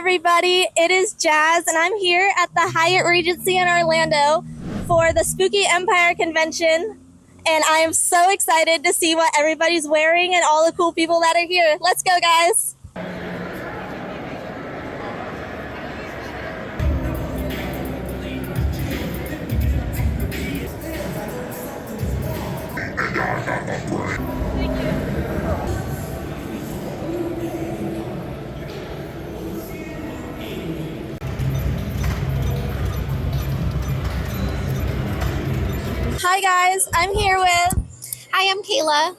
everybody. It is Jazz, and I'm here at the Hyatt Regency in Orlando for the Spooky Empire Convention, and I am so excited to see what everybody's wearing and all the cool people that are here. Let's go, guys. Hi guys, I'm here with... Hi, I'm Kayla.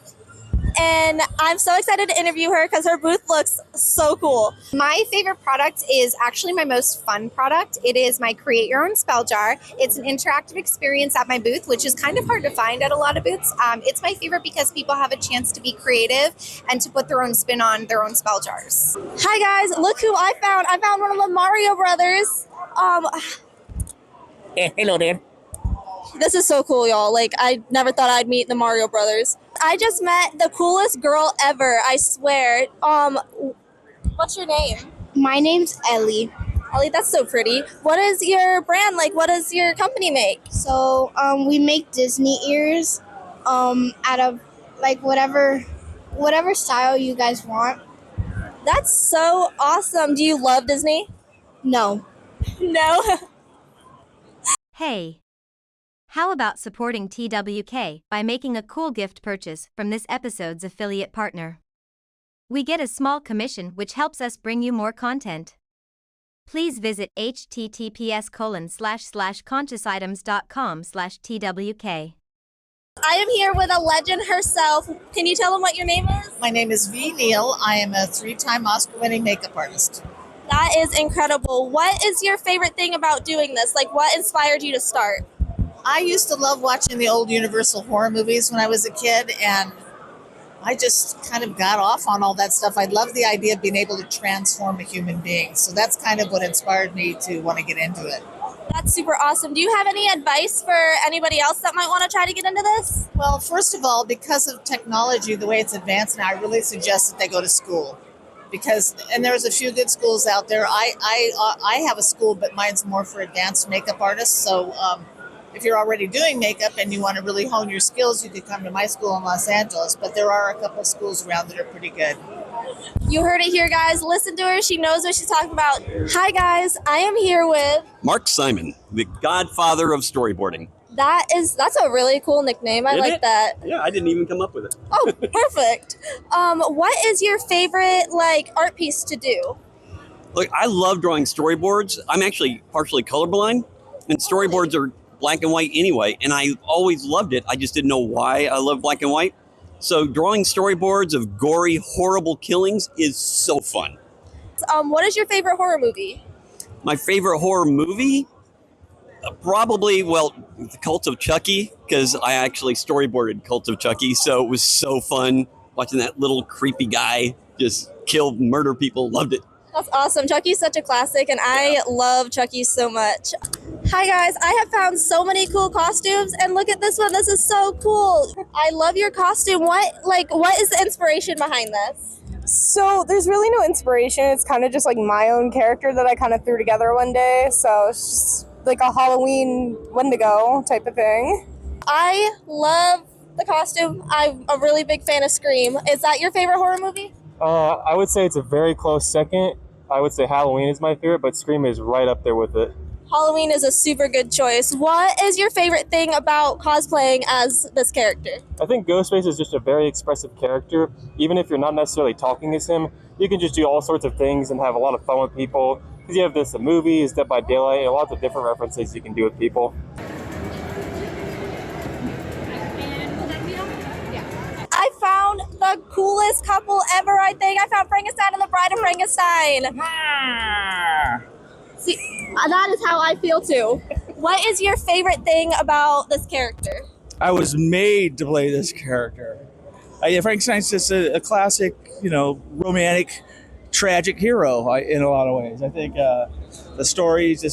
And I'm so excited to interview her because her booth looks so cool. My favorite product is actually my most fun product. It is my Create Your Own Spell Jar. It's an interactive experience at my booth, which is kind of hard to find at a lot of booths. It's my favorite because people have a chance to be creative and to put their own spin on their own spell jars. Hi guys, look who I found. I found one of the Mario brothers. Hello there. This is so cool, y'all. Like, I never thought I'd meet the Mario brothers. I just met the coolest girl ever, I swear. What's your name? My name's Ellie. Ellie, that's so pretty. What is your brand? Like, what does your company make? So we make Disney ears out of like whatever style you guys want. That's so awesome. Do you love Disney? No. No? Hey. How about supporting TWK by making a cool gift purchase from this episode's affiliate partner? We get a small commission which helps us bring you more content. Please visit https://consciousitems.com/TWK. I am here with a legend herself. Can you tell them what your name is? My name is Neill. I am a 3-time Oscar-winning makeup artist. That is incredible. What is your favorite thing about doing this? Like, what inspired you to start? I used to love watching the old Universal horror movies when I was a kid, and I just kind of got off on all that stuff. I love the idea of being able to transform a human being. So that's kind of what inspired me to want to get into it. That's super awesome. Do you have any advice for anybody else that might want to try to get into this? Well, first of all, because of technology, the way it's advanced now, I really suggest that they go to school. And there's a few good schools out there. I have a school, but mine's more for advanced makeup artists. So if you're already doing makeup and you want to really hone your skills, you could come to my school in Los Angeles. But there are a couple schools around that are pretty good. You heard it here, guys. Listen to her. She knows what she's talking about. Hi, guys. I am here with... Mark Simon, the godfather of storyboarding. That's a really cool nickname. I like that. Yeah, I didn't even come up with it. Oh, perfect. What is your favorite, art piece to do? Look, I love drawing storyboards. I'm actually partially colorblind, and storyboards are black and white anyway, and I always loved it. I just didn't know why I love black and white. So drawing storyboards of gory, horrible killings is so fun. What is your favorite horror movie? My favorite horror movie? Probably, The Cult of Chucky, because I actually storyboarded Cult of Chucky, so it was so fun watching that little creepy guy just murder people. Loved it. That's awesome. Chucky's such a classic, and I love Chucky so much. Hi guys, I have found so many cool costumes, and look at this one. This is so cool. I love your costume. What is the inspiration behind this? So there's really no inspiration. It's kind of just like my own character that I kind of threw together one day. So it's just like a Halloween Wendigo type of thing. I love the costume. I'm a really big fan of Scream. Is that your favorite horror movie? I would say it's a very close second. I would say Halloween is my favorite, but Scream is right up there with it. Halloween is a super good choice. What is your favorite thing about cosplaying as this character? I think Ghostface is just a very expressive character. Even if you're not necessarily talking as him, you can just do all sorts of things and have a lot of fun with people. Because you have the movies, Dead by Daylight, and lots of different references you can do with people. I found the coolest couple ever, I think. I found Frankenstein and the Bride of Frankenstein. See, that is how I feel too. What is your favorite thing about this character? I was made to play this character. Frankenstein's just a classic, romantic, tragic hero in a lot of ways. I think the story is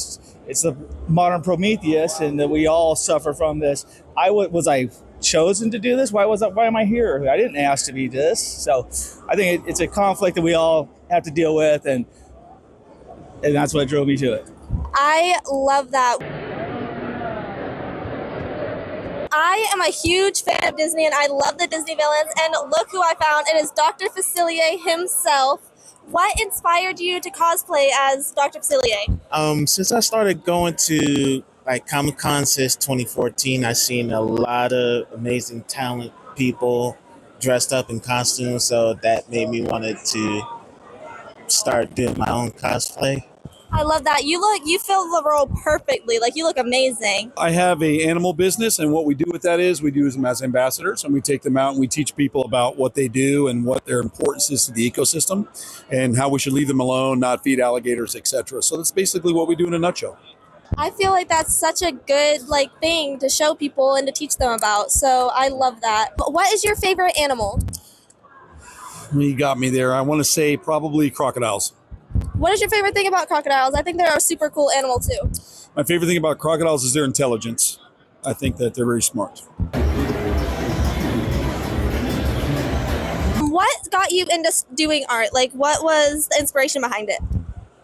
it's the modern Prometheus, and that we all suffer from this. Was I chosen to do this? Why am I here? I didn't ask to be this. So I think it's a conflict that we all have to deal with, and and that's what drove me to it. I love that. I am a huge fan of Disney, and I love the Disney villains. And look who I found. It is Dr. Facilier himself. What inspired you to cosplay as Dr. Facilier? Since I started going to like Comic-Con since 2014, I've seen a lot of amazing talent people dressed up in costumes, so that made me wanted to start doing my own cosplay. I love that. You fill the role perfectly. Like, you look amazing. I have a animal business, and what we do with that is we use them as ambassadors, and we take them out and we teach people about what they do and what their importance is to the ecosystem and how we should leave them alone, not feed alligators, etc. So that's basically what we do in a nutshell. I feel like that's such a good thing to show people and to teach them about. So I love that. What is your favorite animal? You got me there. I want to say probably crocodiles. What is your favorite thing about crocodiles? I think they're a super cool animal too. My favorite thing about crocodiles is their intelligence. I think that they're very smart. What got you into doing art? Like, what was the inspiration behind it?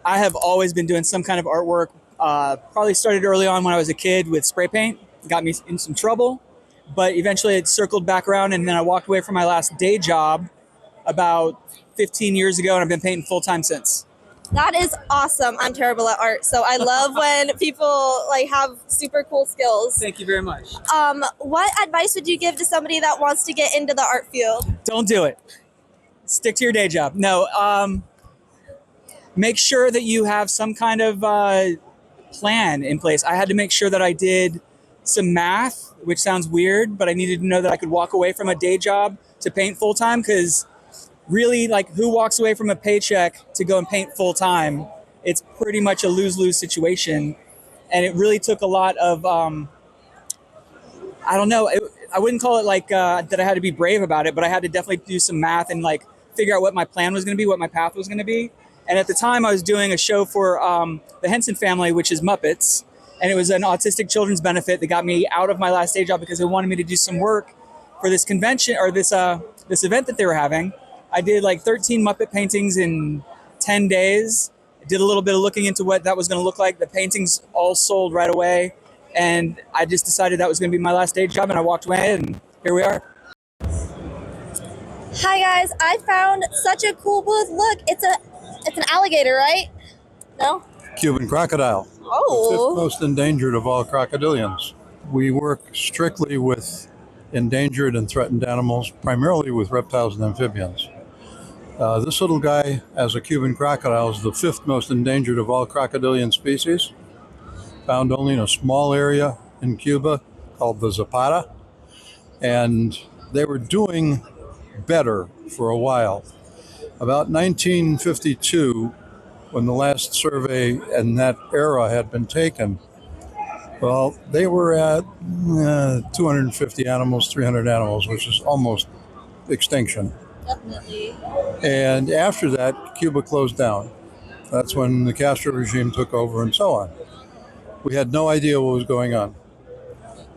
I have always been doing some kind of artwork. Probably started early on when I was a kid with spray paint. Got me in some trouble, but eventually it circled back around, and then I walked away from my last day job about 15 years ago, and I've been painting full-time since. That is awesome. I'm terrible at art, so I love when people have super cool skills. Thank you very much. What advice would you give to somebody that wants to get into the art field? Don't do it. Stick to your day job. No, make sure that you have some kind of plan in place. I had to make sure that I did some math, which sounds weird, but I needed to know that I could walk away from a day job to paint full-time, because really, who walks away from a paycheck to go and paint full-time? It's pretty much a lose-lose situation. And it really took a lot of, I don't know, I wouldn't call it that I had to be brave about it, but I had to definitely do some math and figure out what my plan was going to be, what my path was going to be. And at the time I was doing a show for the Hansen family, which is Muppets. And it was an autistic children's benefit that got me out of my last day job because they wanted me to do some work for this convention or this event that they were having. I did 13 Muppet paintings in 10 days. I did a little bit of looking into what that was going to look like. The paintings all sold right away. And I just decided that was going to be my last day job, and I walked away, and here we are. Hi guys, I found such a cool booth. Look, it's an alligator, right? No? Cuban crocodile. Oh. The fifth most endangered of all crocodilians. We work strictly with endangered and threatened animals, primarily with reptiles and amphibians. This little guy, as a Cuban crocodile, is the fifth most endangered of all crocodilian species, found only in a small area in Cuba called the Zapata. And they were doing better for a while. About 1952, when the last survey in that era had been taken, well, they were at 250 animals, 300 animals, which is almost extinction. Definitely. And after that, Cuba closed down. That's when the Castro regime took over and so on. We had no idea what was going on.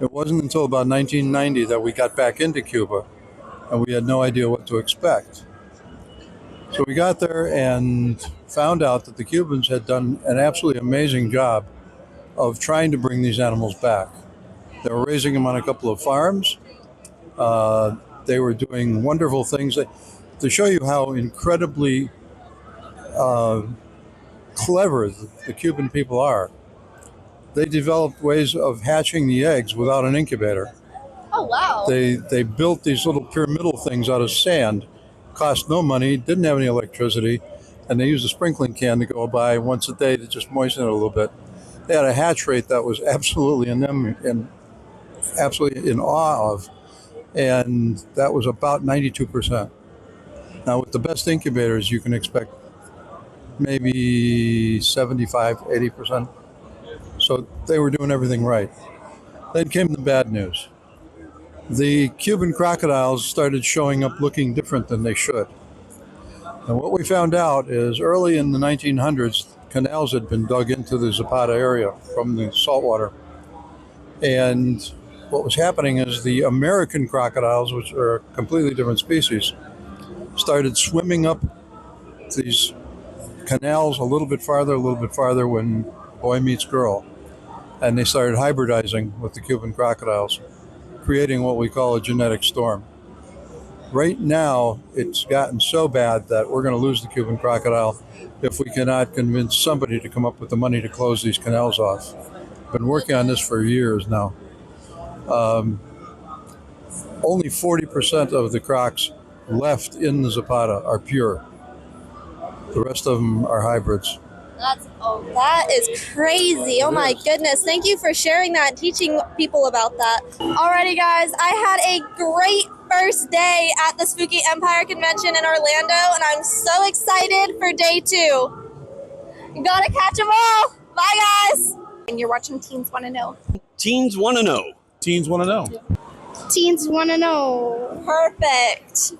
It wasn't until about 1990 that we got back into Cuba, and we had no idea what to expect. So we got there and found out that the Cubans had done an absolutely amazing job of trying to bring these animals back. They were raising them on a couple of farms. They were doing wonderful things. To show you how incredibly clever the Cuban people are, they developed ways of hatching the eggs without an incubator. Oh, wow. They built these little pyramidal things out of sand, cost no money, didn't have any electricity, and they used a sprinkling can to go by once a day to just moisten it a little bit. They had a hatch rate that was absolutely absolutely in awe of, and that was about 92%. Now, with the best incubators, you can expect maybe 75, 80%. So they were doing everything right. Then came the bad news. The Cuban crocodiles started showing up looking different than they should. And what we found out is early in the 1900s, canals had been dug into the Zapata area from the saltwater. And what was happening is the American crocodiles, which are a completely different species, started swimming up these canals a little bit farther when boy meets girl. And they started hybridizing with the Cuban crocodiles, creating what we call a genetic storm. Right now, it's gotten so bad that we're going to lose the Cuban crocodile if we cannot convince somebody to come up with the money to close these canals off. Been working on this for years now. Only 40% of the crocs left in the Zapata are pure. The rest of them are hybrids. That is crazy. Oh my goodness. Thank you for sharing that and teaching people about that. Alrighty guys, I had a great first day at the Spooky Empire Convention in Orlando, and I'm so excited for day 2. You gotta catch them all. Bye guys. And you're watching Teens Want to Know. Teens want to know. Teens want to know. Teens want to know. Perfect.